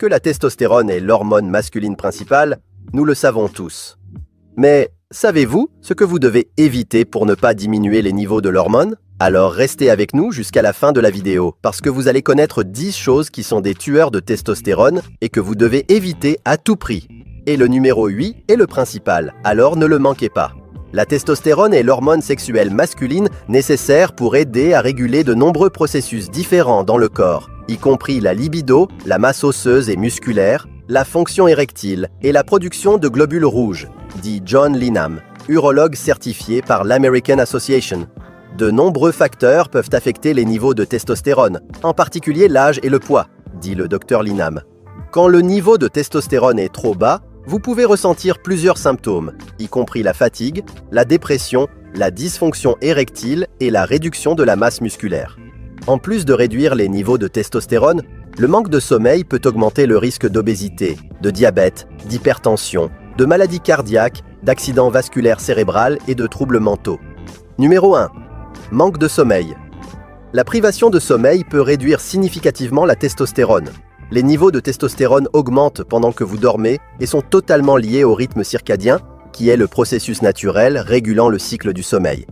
Que la testostérone est l'hormone masculine principale, nous le savons tous. Mais savez-vous ce que vous devez éviter pour ne pas diminuer les niveaux de l'hormone? Alors restez avec nous jusqu'à la fin de la vidéo, parce que vous allez connaître 10 choses qui sont des tueurs de testostérone et que vous devez éviter à tout prix. Et le numéro 8 est le principal, alors ne le manquez pas. La testostérone est l'hormone sexuelle masculine nécessaire pour aider à réguler de nombreux processus différents dans le corps, y compris la libido, la masse osseuse et musculaire, la fonction érectile et la production de globules rouges, dit John Linham, urologue certifié par l'American Association. De nombreux facteurs peuvent affecter les niveaux de testostérone, en particulier l'âge et le poids, dit le Dr Linham. Quand le niveau de testostérone est trop bas, vous pouvez ressentir plusieurs symptômes, y compris la fatigue, la dépression, la dysfonction érectile et la réduction de la masse musculaire. En plus de réduire les niveaux de testostérone, le manque de sommeil peut augmenter le risque d'obésité, de diabète, d'hypertension, de maladies cardiaques, d'accidents vasculaires cérébrales et de troubles mentaux. Numéro 1. Manque de sommeil. La privation de sommeil peut réduire significativement la testostérone. Les niveaux de testostérone augmentent pendant que vous dormez et sont totalement liés au rythme circadien, qui est le processus naturel régulant le cycle du sommeil.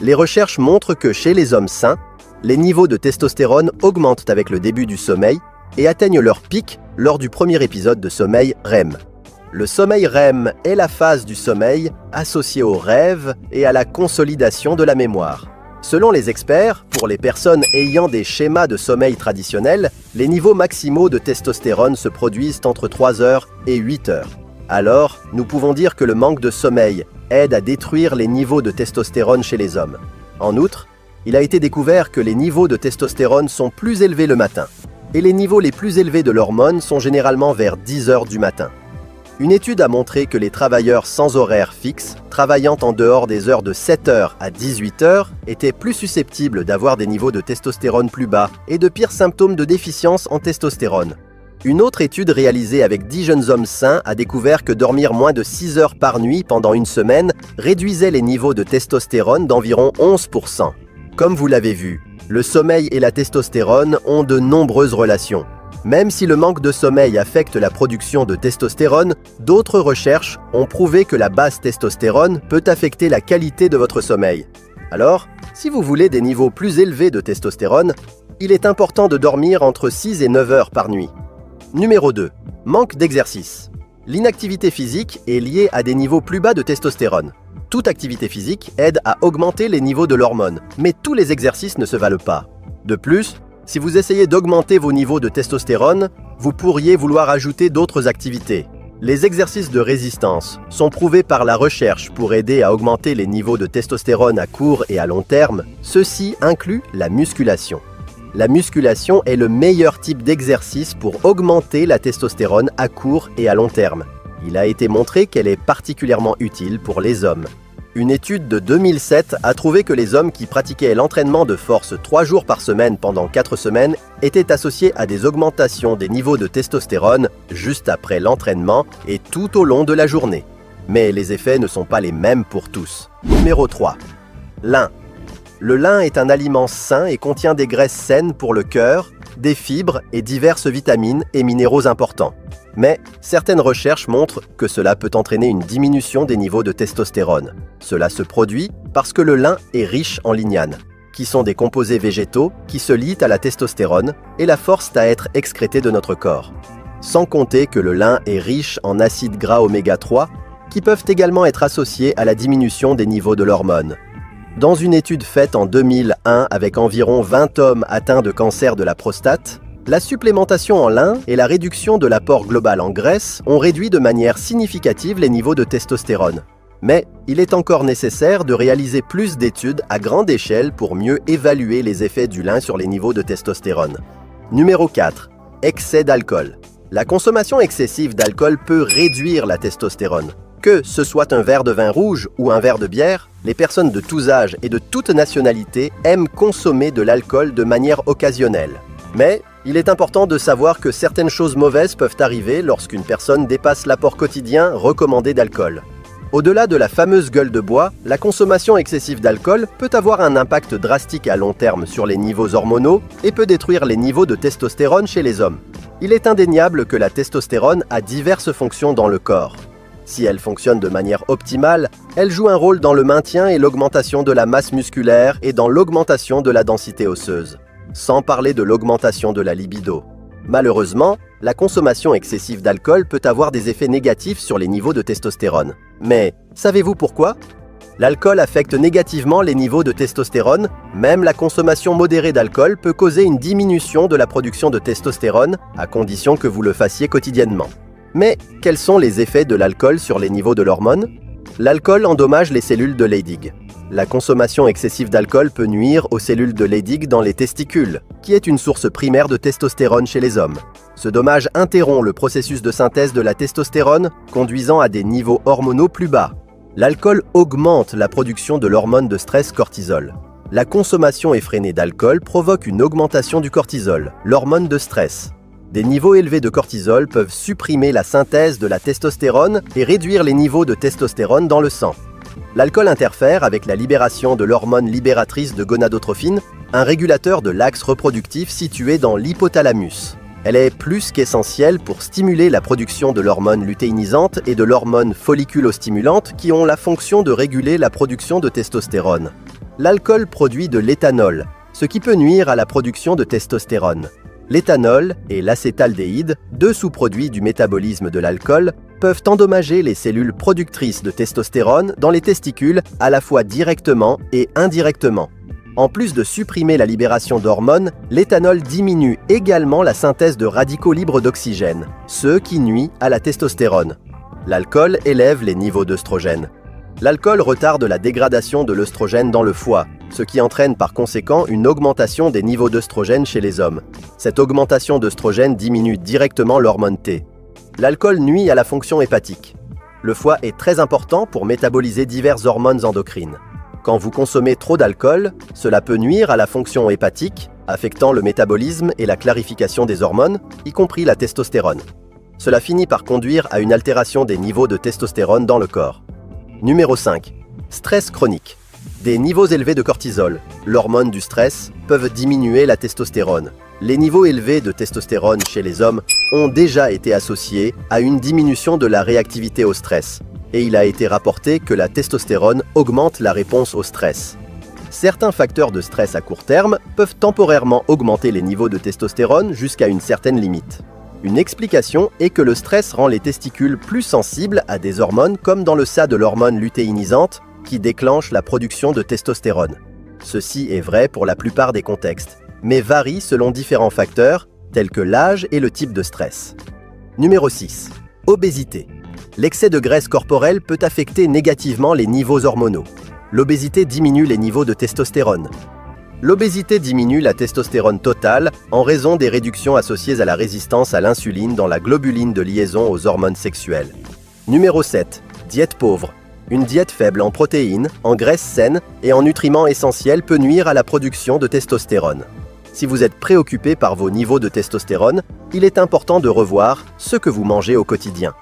Les recherches montrent que chez les hommes sains, les niveaux de testostérone augmentent avec le début du sommeil et atteignent leur pic lors du premier épisode de sommeil REM. Le sommeil REM est la phase du sommeil associée au rêve et à la consolidation de la mémoire. Selon les experts, pour les personnes ayant des schémas de sommeil traditionnels, les niveaux maximaux de testostérone se produisent entre 3 heures et 8 heures. Alors, nous pouvons dire que le manque de sommeil aide à détruire les niveaux de testostérone chez les hommes. En outre, il a été découvert que les niveaux de testostérone sont plus élevés le matin, et les niveaux les plus élevés de l'hormone sont généralement vers 10 heures du matin. Une étude a montré que les travailleurs sans horaire fixe, travaillant en dehors des heures de 7 heures à 18 heures, étaient plus susceptibles d'avoir des niveaux de testostérone plus bas et de pires symptômes de déficience en testostérone. Une autre étude réalisée avec 10 jeunes hommes sains a découvert que dormir moins de 6 heures par nuit pendant une semaine réduisait les niveaux de testostérone d'environ 11%. Comme vous l'avez vu, le sommeil et la testostérone ont de nombreuses relations. Même si le manque de sommeil affecte la production de testostérone, d'autres recherches ont prouvé que la basse testostérone peut affecter la qualité de votre sommeil. Alors, si vous voulez des niveaux plus élevés de testostérone, il est important de dormir entre 6 et 9 heures par nuit. Numéro 2. Manque d'exercice. L'inactivité physique est liée à des niveaux plus bas de testostérone. Toute activité physique aide à augmenter les niveaux de l'hormone, mais tous les exercices ne se valent pas. De plus, si vous essayez d'augmenter vos niveaux de testostérone, vous pourriez vouloir ajouter d'autres activités. Les exercices de résistance sont prouvés par la recherche pour aider à augmenter les niveaux de testostérone à court et à long terme. Ceci inclut la musculation. La musculation est le meilleur type d'exercice pour augmenter la testostérone à court et à long terme. Il a été montré qu'elle est particulièrement utile pour les hommes. Une étude de 2007 a trouvé que les hommes qui pratiquaient l'entraînement de force 3 jours par semaine pendant 4 semaines étaient associés à des augmentations des niveaux de testostérone juste après l'entraînement et tout au long de la journée. Mais les effets ne sont pas les mêmes pour tous. Numéro 3. Lin. Le lin est un aliment sain et contient des graisses saines pour le cœur, des fibres et diverses vitamines et minéraux importants. Mais certaines recherches montrent que cela peut entraîner une diminution des niveaux de testostérone. Cela se produit parce que le lin est riche en lignanes, qui sont des composés végétaux qui se lient à la testostérone et la forcent à être excrétés de notre corps. Sans compter que le lin est riche en acides gras oméga 3, qui peuvent également être associés à la diminution des niveaux de l'hormone. Dans une étude faite en 2001 avec environ 20 hommes atteints de cancer de la prostate, la supplémentation en lin et la réduction de l'apport global en graisse ont réduit de manière significative les niveaux de testostérone. Mais il est encore nécessaire de réaliser plus d'études à grande échelle pour mieux évaluer les effets du lin sur les niveaux de testostérone. Numéro 4. Excès d'alcool. La consommation excessive d'alcool peut réduire la testostérone. Que ce soit un verre de vin rouge ou un verre de bière, les personnes de tous âges et de toute nationalité aiment consommer de l'alcool de manière occasionnelle. Mais il est important de savoir que certaines choses mauvaises peuvent arriver lorsqu'une personne dépasse l'apport quotidien recommandé d'alcool. Au-delà de la fameuse gueule de bois, la consommation excessive d'alcool peut avoir un impact drastique à long terme sur les niveaux hormonaux et peut détruire les niveaux de testostérone chez les hommes. Il est indéniable que la testostérone a diverses fonctions dans le corps. Si elle fonctionne de manière optimale, elle joue un rôle dans le maintien et l'augmentation de la masse musculaire et dans l'augmentation de la densité osseuse, sans parler de l'augmentation de la libido. Malheureusement, la consommation excessive d'alcool peut avoir des effets négatifs sur les niveaux de testostérone. Mais savez-vous pourquoi ? L'alcool affecte négativement les niveaux de testostérone, même la consommation modérée d'alcool peut causer une diminution de la production de testostérone, à condition que vous le fassiez quotidiennement. Mais quels sont les effets de l'alcool sur les niveaux de l'hormone ? L'alcool endommage les cellules de Leydig. La consommation excessive d'alcool peut nuire aux cellules de Leydig dans les testicules, qui est une source primaire de testostérone chez les hommes. Ce dommage interrompt le processus de synthèse de la testostérone, conduisant à des niveaux hormonaux plus bas. L'alcool augmente la production de l'hormone de stress cortisol. La consommation effrénée d'alcool provoque une augmentation du cortisol, l'hormone de stress. Des niveaux élevés de cortisol peuvent supprimer la synthèse de la testostérone et réduire les niveaux de testostérone dans le sang. L'alcool interfère avec la libération de l'hormone libératrice de gonadotrophine, un régulateur de l'axe reproductif situé dans l'hypothalamus. Elle est plus qu'essentielle pour stimuler la production de l'hormone lutéinisante et de l'hormone folliculostimulante qui ont la fonction de réguler la production de testostérone. L'alcool produit de l'éthanol, ce qui peut nuire à la production de testostérone. L'éthanol et l'acétaldéhyde, deux sous-produits du métabolisme de l'alcool, peuvent endommager les cellules productrices de testostérone dans les testicules à la fois directement et indirectement. En plus de supprimer la libération d'hormones, l'éthanol diminue également la synthèse de radicaux libres d'oxygène, ce qui nuit à la testostérone. L'alcool élève les niveaux d'œstrogène. L'alcool retarde la dégradation de l'œstrogène dans le foie, ce qui entraîne par conséquent une augmentation des niveaux d'œstrogène chez les hommes. Cette augmentation d'œstrogène diminue directement l'hormone T. L'alcool nuit à la fonction hépatique. Le foie est très important pour métaboliser diverses hormones endocrines. Quand vous consommez trop d'alcool, cela peut nuire à la fonction hépatique, affectant le métabolisme et la clarification des hormones, y compris la testostérone. Cela finit par conduire à une altération des niveaux de testostérone dans le corps. Numéro 5. Stress chronique. Des niveaux élevés de cortisol, l'hormone du stress, peuvent diminuer la testostérone. Les niveaux élevés de testostérone chez les hommes ont déjà été associés à une diminution de la réactivité au stress, et il a été rapporté que la testostérone augmente la réponse au stress. Certains facteurs de stress à court terme peuvent temporairement augmenter les niveaux de testostérone jusqu'à une certaine limite. Une explication est que le stress rend les testicules plus sensibles à des hormones comme dans le cas de l'hormone lutéinisante qui déclenche la production de testostérone. Ceci est vrai pour la plupart des contextes, mais varie selon différents facteurs tels que l'âge et le type de stress. Numéro 6. Obésité. L'excès de graisse corporelle peut affecter négativement les niveaux hormonaux. L'obésité diminue les niveaux de testostérone. L'obésité diminue la testostérone totale en raison des réductions associées à la résistance à l'insuline dans la globuline de liaison aux hormones sexuelles. Numéro 7. Diète pauvre. Une diète faible en protéines, en graisses saines et en nutriments essentiels peut nuire à la production de testostérone. Si vous êtes préoccupé par vos niveaux de testostérone, il est important de revoir ce que vous mangez au quotidien.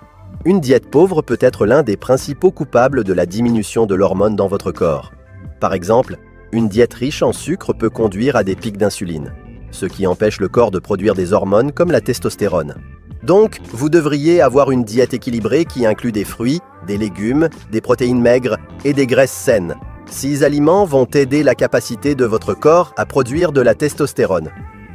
Une diète pauvre peut être l'un des principaux coupables de la diminution de l'hormone dans votre corps. Par exemple, une diète riche en sucre peut conduire à des pics d'insuline, ce qui empêche le corps de produire des hormones comme la testostérone. Donc, vous devriez avoir une diète équilibrée qui inclut des fruits, des légumes, des protéines maigres et des graisses saines. Ces aliments vont aider la capacité de votre corps à produire de la testostérone.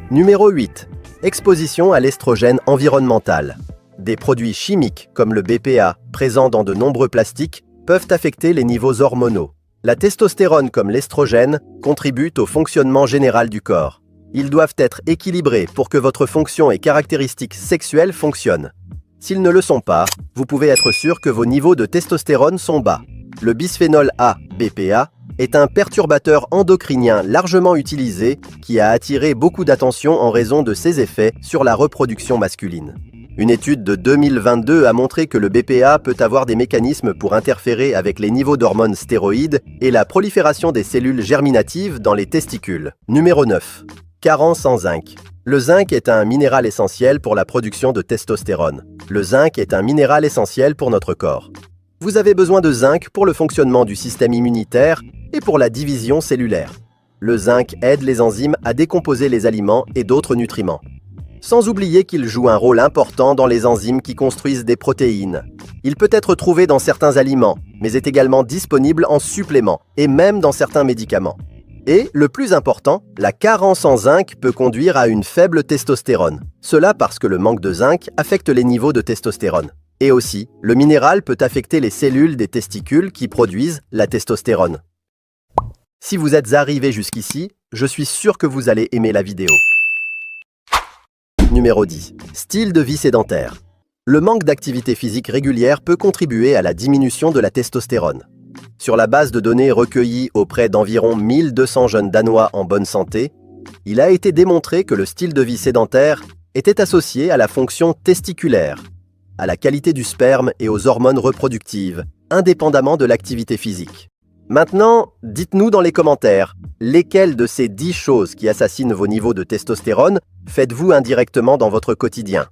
Numéro 8. Exposition à l'estrogène environnemental. Des produits chimiques comme le BPA, présents dans de nombreux plastiques, peuvent affecter les niveaux hormonaux. La testostérone comme l'estrogène contribuent au fonctionnement général du corps. Ils doivent être équilibrés pour que votre fonction et caractéristiques sexuelles fonctionnent. S'ils ne le sont pas, vous pouvez être sûr que vos niveaux de testostérone sont bas. Le bisphénol A, BPA, est un perturbateur endocrinien largement utilisé qui a attiré beaucoup d'attention en raison de ses effets sur la reproduction masculine. Une étude de 2022 a montré que le BPA peut avoir des mécanismes pour interférer avec les niveaux d'hormones stéroïdes et la prolifération des cellules germinatives dans les testicules. Numéro 9. Carence en zinc. Le zinc est un minéral essentiel pour la production de testostérone. Le zinc est un minéral essentiel pour notre corps. Vous avez besoin de zinc pour le fonctionnement du système immunitaire et pour la division cellulaire. Le zinc aide les enzymes à décomposer les aliments et d'autres nutriments. Sans oublier qu'il joue un rôle important dans les enzymes qui construisent des protéines. Il peut être trouvé dans certains aliments, mais est également disponible en supplément et même dans certains médicaments. Et, le plus important, la carence en zinc peut conduire à une faible testostérone. Cela parce que le manque de zinc affecte les niveaux de testostérone. Et aussi, le minéral peut affecter les cellules des testicules qui produisent la testostérone. Si vous êtes arrivé jusqu'ici, je suis sûr que vous allez aimer la vidéo. Numéro 10. Style de vie sédentaire. Le manque d'activité physique régulière peut contribuer à la diminution de la testostérone. Sur la base de données recueillies auprès d'environ 1200 jeunes Danois en bonne santé, il a été démontré que le style de vie sédentaire était associé à la fonction testiculaire, à la qualité du sperme et aux hormones reproductives, indépendamment de l'activité physique. Maintenant, dites-nous dans les commentaires, lesquelles de ces 10 choses qui assassinent vos niveaux de testostérone faites-vous indirectement dans votre quotidien ?